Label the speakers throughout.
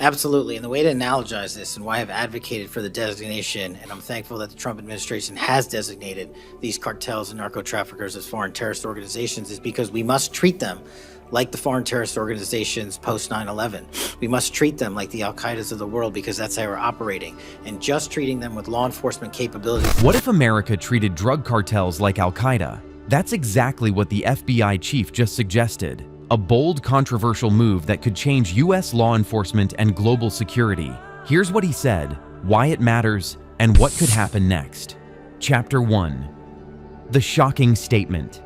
Speaker 1: Absolutely. And the way to analogize this and why I've advocated for the designation, and I'm thankful that the Trump administration has designated these cartels and narco traffickers as foreign terrorist organizations, is because we must treat them like the foreign terrorist organizations post 9/11. We must treat them like the Al-Qaedas of the world, because that's how we're operating. And just treating them with law enforcement capabilities.
Speaker 2: What if America treated drug cartels like Al-Qaeda? That's exactly what the FBI chief just suggested. A bold, controversial move that could change U.S. law enforcement and global security. Here's what he said, why it matters, and what could happen next. Chapter 1. The shocking statement.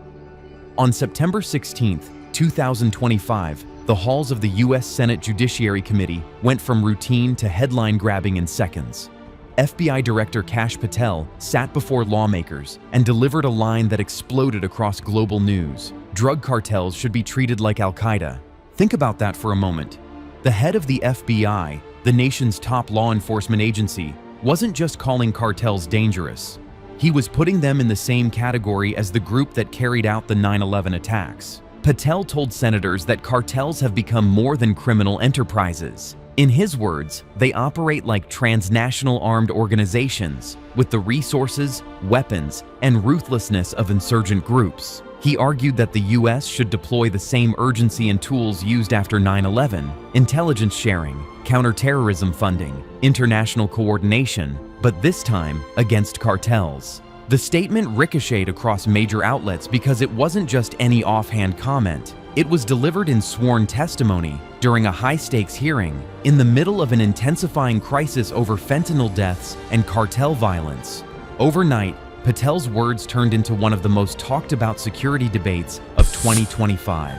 Speaker 2: On September 16, 2025, the halls of the U.S. Senate Judiciary Committee went from routine to headline-grabbing in seconds. FBI Director Kash Patel sat before lawmakers and delivered a line that exploded across global news. Drug cartels should be treated like Al-Qaeda. Think about that for a moment. The head of the FBI, the nation's top law enforcement agency, wasn't just calling cartels dangerous. He was putting them in the same category as the group that carried out the 9/11 attacks. Patel told senators that cartels have become more than criminal enterprises. In his words, they operate like transnational armed organizations with the resources, weapons, and ruthlessness of insurgent groups. He argued that the U.S. should deploy the same urgency and tools used after 9/11, intelligence sharing, counterterrorism funding, international coordination, but this time against cartels. The statement ricocheted across major outlets because it wasn't just any offhand comment. It was delivered in sworn testimony during a high-stakes hearing in the middle of an intensifying crisis over fentanyl deaths and cartel violence. Overnight, Patel's words turned into one of the most talked-about security debates of 2025.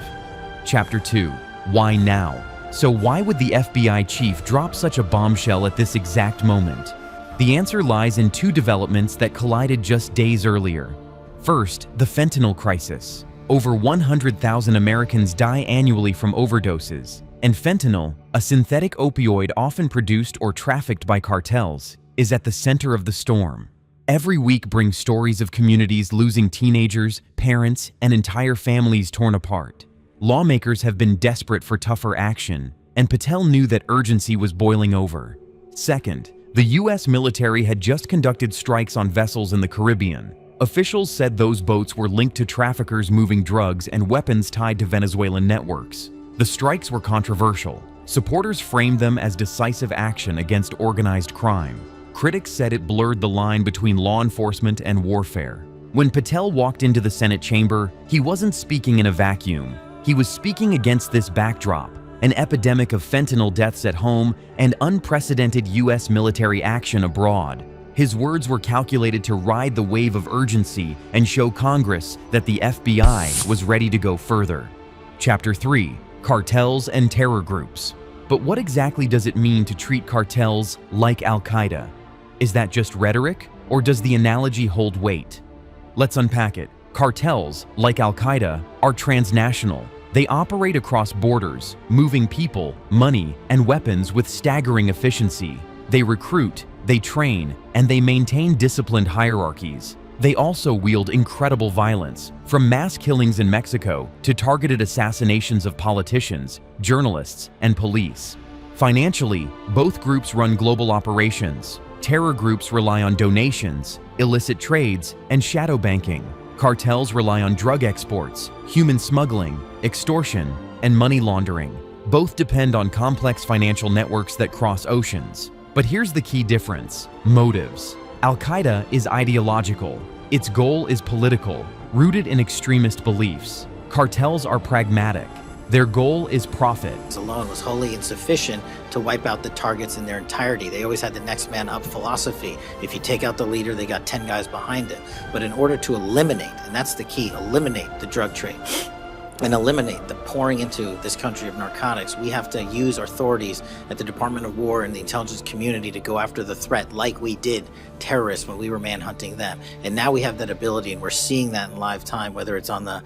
Speaker 2: Chapter 2. Why now? So why would the FBI chief drop such a bombshell at this exact moment? The answer lies in two developments that collided just days earlier. First, the fentanyl crisis. Over 100,000 Americans die annually from overdoses, and fentanyl, a synthetic opioid often produced or trafficked by cartels, is at the center of the storm. Every week brings stories of communities losing teenagers, parents, and entire families torn apart. Lawmakers have been desperate for tougher action, and Patel knew that urgency was boiling over. Second, the U.S. military had just conducted strikes on vessels in the Caribbean. Officials said those boats were linked to traffickers moving drugs and weapons tied to Venezuelan networks. The strikes were controversial. Supporters framed them as decisive action against organized crime. Critics said it blurred the line between law enforcement and warfare. When Patel walked into the Senate chamber, he wasn't speaking in a vacuum. He was speaking against this backdrop: an epidemic of fentanyl deaths at home and unprecedented U.S. military action abroad. His words were calculated to ride the wave of urgency and show Congress that the FBI was ready to go further. Chapter 3. Cartels and terror groups. But what exactly does it mean to treat cartels like Al-Qaeda? Is that just rhetoric, or does the analogy hold weight? Let's unpack it. Cartels, like Al-Qaeda, are transnational. They operate across borders, moving people, money, and weapons with staggering efficiency. They recruit, they train, and they maintain disciplined hierarchies. They also wield incredible violence, from mass killings in Mexico to targeted assassinations of politicians, journalists, and police. Financially, both groups run global operations. Terror groups rely on donations, illicit trades, and shadow banking. Cartels rely on drug exports, human smuggling, extortion, and money laundering. Both depend on complex financial networks that cross oceans. But here's the key difference: motives. Al-Qaeda is ideological. Its goal is political, rooted in extremist beliefs. Cartels are pragmatic. Their goal is profit.
Speaker 1: Alone was wholly insufficient to wipe out the targets in their entirety. They always had the next man up philosophy. If you take out the leader, they got 10 guys behind it. But in order to eliminate, and that's the key, eliminate the drug trade and eliminate the pouring into this country of narcotics, we have to use our authorities at the Department of War and the intelligence community to go after the threat like we did terrorists when we were manhunting them. And now we have that ability, and we're seeing that in live time, whether it's on the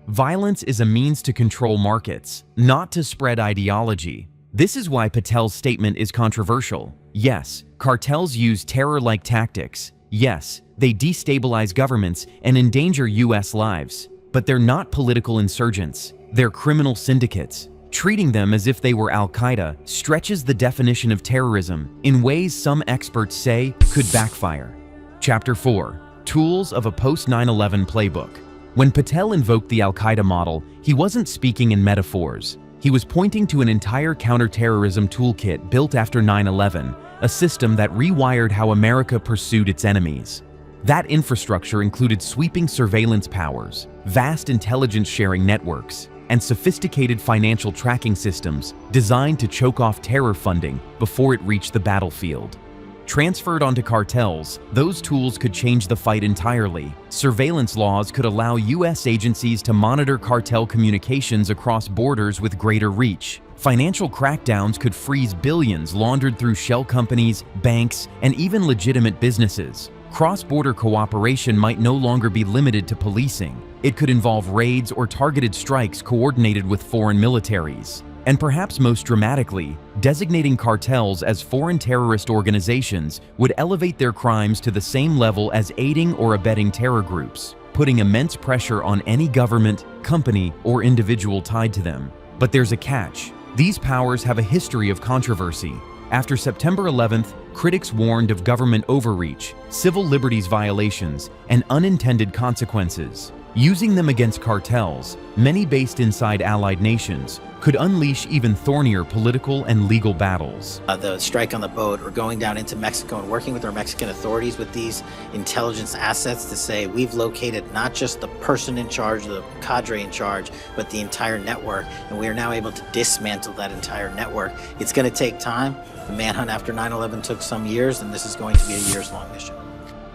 Speaker 2: Violence is a means to control markets, not to spread ideology. This is why Patel's statement is controversial. Yes, cartels use terror-like tactics. Yes, they destabilize governments and endanger U.S. lives. But they're not political insurgents. They're criminal syndicates. Treating them as if they were Al-Qaeda stretches the definition of terrorism in ways some experts say could backfire. Chapter 4. Tools of a post-9/11 playbook. When Patel invoked the Al-Qaeda model, he wasn't speaking in metaphors. He was pointing to an entire counterterrorism toolkit built after 9/11, a system that rewired how America pursued its enemies. That infrastructure included sweeping surveillance powers, vast intelligence sharing networks, and sophisticated financial tracking systems designed to choke off terror funding before it reached the battlefield. Transferred onto cartels, those tools could change the fight entirely. Surveillance laws could allow U.S. agencies to monitor cartel communications across borders with greater reach. Financial crackdowns could freeze billions laundered through shell companies, banks, and even legitimate businesses. Cross-border cooperation might no longer be limited to policing. It could involve raids or targeted strikes coordinated with foreign militaries. And perhaps most dramatically, designating cartels as foreign terrorist organizations would elevate their crimes to the same level as aiding or abetting terror groups, putting immense pressure on any government, company, or individual tied to them. But there's a catch. These powers have a history of controversy. After September 11th, critics warned of government overreach, civil liberties violations, and unintended consequences. Using them against cartels, many based inside allied nations, could unleash even thornier political and legal battles.
Speaker 1: The strike on the boat, or going down into Mexico and working with our Mexican authorities with these intelligence assets to say we've located not just the person in charge, the cadre in charge, but the entire network, and we are now able to dismantle that entire network. It's going to take time. The manhunt after 9/11 took some years, and this is going to be a years-long mission.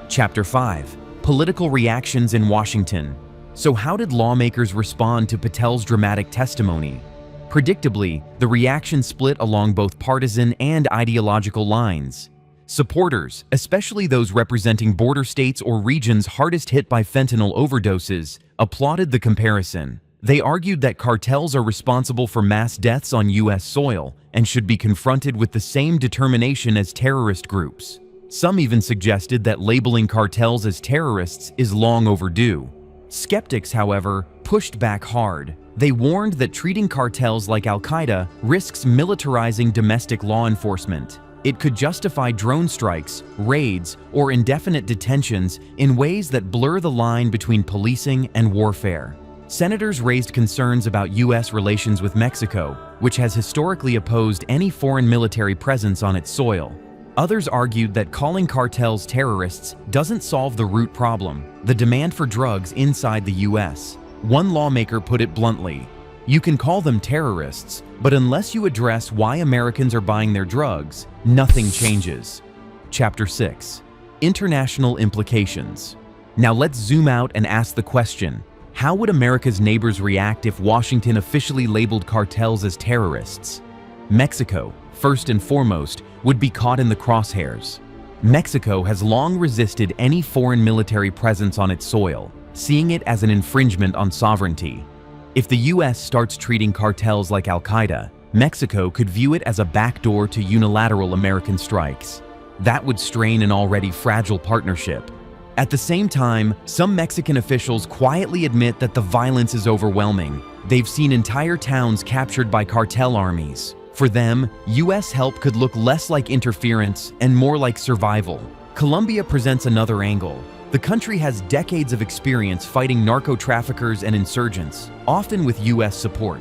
Speaker 2: Chapter 5. Political reactions in Washington. So how did lawmakers respond to Patel's dramatic testimony? Predictably, the reaction split along both partisan and ideological lines. Supporters, especially those representing border states or regions hardest hit by fentanyl overdoses, applauded the comparison. They argued that cartels are responsible for mass deaths on U.S. soil and should be confronted with the same determination as terrorist groups. Some even suggested that labeling cartels as terrorists is long overdue. Skeptics, however, pushed back hard. They warned that treating cartels like Al-Qaeda risks militarizing domestic law enforcement. It could justify drone strikes, raids, or indefinite detentions in ways that blur the line between policing and warfare. Senators raised concerns about U.S. relations with Mexico, which has historically opposed any foreign military presence on its soil. Others argued that calling cartels terrorists doesn't solve the root problem, the demand for drugs inside the U.S. One lawmaker put it bluntly, "You can call them terrorists, but unless you address why Americans are buying their drugs, nothing changes." Chapter 6. International Implications. Now let's zoom out and ask the question, how would America's neighbors react if Washington officially labeled cartels as terrorists? Mexico, first and foremost, would be caught in the crosshairs. Mexico has long resisted any foreign military presence on its soil, seeing it as an infringement on sovereignty. If the U.S. starts treating cartels like Al-Qaeda, Mexico could view it as a backdoor to unilateral American strikes. That would strain an already fragile partnership. At the same time, some Mexican officials quietly admit that the violence is overwhelming. They've seen entire towns captured by cartel armies. For them, U.S. help could look less like interference and more like survival. Colombia presents another angle. The country has decades of experience fighting narco-traffickers and insurgents, often with U.S. support.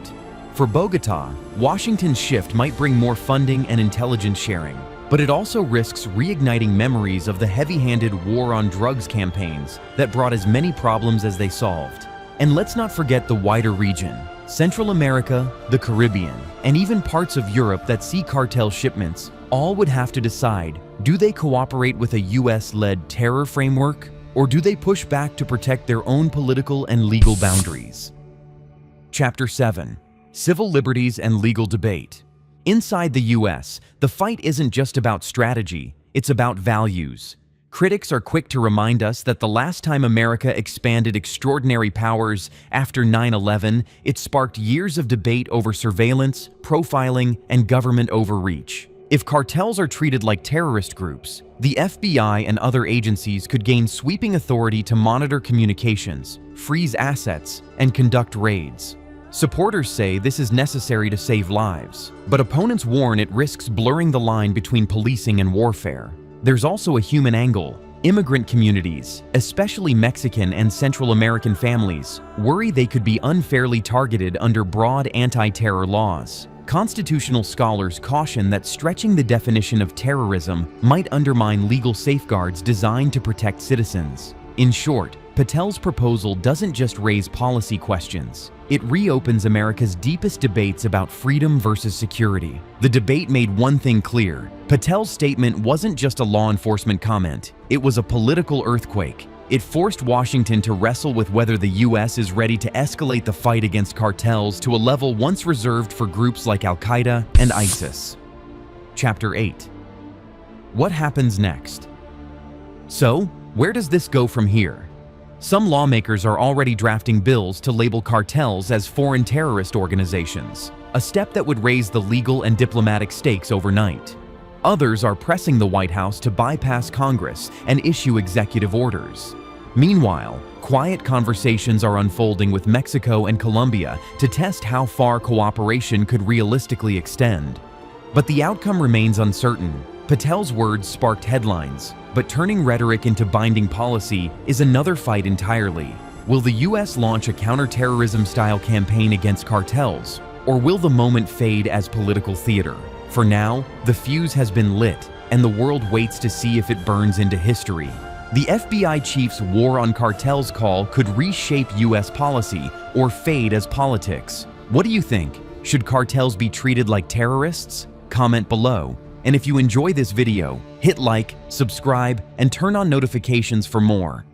Speaker 2: For Bogota, Washington's shift might bring more funding and intelligence sharing, but it also risks reigniting memories of the heavy-handed war on drugs campaigns that brought as many problems as they solved. And let's not forget the wider region. Central America, the Caribbean, and even parts of Europe that see cartel shipments all would have to decide, do they cooperate with a US-led terror framework, or do they push back to protect their own political and legal boundaries? Chapter 7. Civil Liberties and Legal Debate. Inside the US, the fight isn't just about strategy, it's about values. Critics are quick to remind us that the last time America expanded extraordinary powers after 9/11, it sparked years of debate over surveillance, profiling, and government overreach. If cartels are treated like terrorist groups, the FBI and other agencies could gain sweeping authority to monitor communications, freeze assets, and conduct raids. Supporters say this is necessary to save lives, but opponents warn it risks blurring the line between policing and warfare. There's also a human angle. Immigrant communities, especially Mexican and Central American families, worry they could be unfairly targeted under broad anti-terror laws. Constitutional scholars caution that stretching the definition of terrorism might undermine legal safeguards designed to protect citizens. In short, Patel's proposal doesn't just raise policy questions. It reopens America's deepest debates about freedom versus security. The debate made one thing clear. Patel's statement wasn't just a law enforcement comment. It was a political earthquake. It forced Washington to wrestle with whether the U.S. is ready to escalate the fight against cartels to a level once reserved for groups like Al-Qaeda and ISIS. Chapter 8. What happens next? So, where does this go from here? Some lawmakers are already drafting bills to label cartels as foreign terrorist organizations, a step that would raise the legal and diplomatic stakes overnight. Others are pressing the White House to bypass Congress and issue executive orders. Meanwhile, quiet conversations are unfolding with Mexico and Colombia to test how far cooperation could realistically extend. But the outcome remains uncertain. Patel's words sparked headlines, but turning rhetoric into binding policy is another fight entirely. Will the U.S. launch a counterterrorism-style campaign against cartels, or will the moment fade as political theater? For now, the fuse has been lit, and the world waits to see if it burns into history. The FBI chief's war on cartels call could reshape U.S. policy or fade as politics. What do you think? Should cartels be treated like terrorists? Comment below. And if you enjoy this video, hit like, subscribe, and turn on notifications for more.